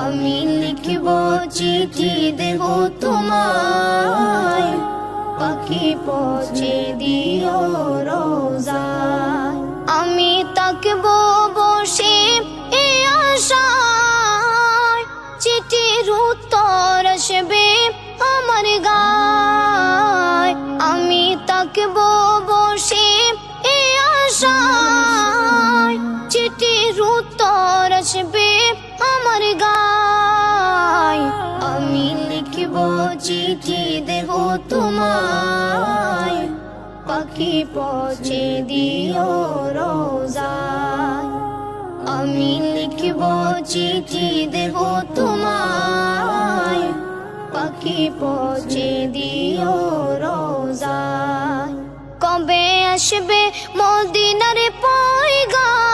আমি লিখব চিঠি দেব তোমায়, পাখি পৌঁছে দিও রোজায়। আমি তাকবো বসে এ আশায়, চিঠির উত্তর আসবে আমার গায়। আমি তাকবো বসে এ আশায়, চিঠির উত্তর আসবে আমার গায়। আমি লিখব চিঠি দেব তোমায়, পাখি পৌঁছে দিও রোজায়। আমি লিখব চিঠি দেব তোমায়, পাখি পৌঁছে দিও রোজায়। কবে আসবে মদিনার পয়গাম,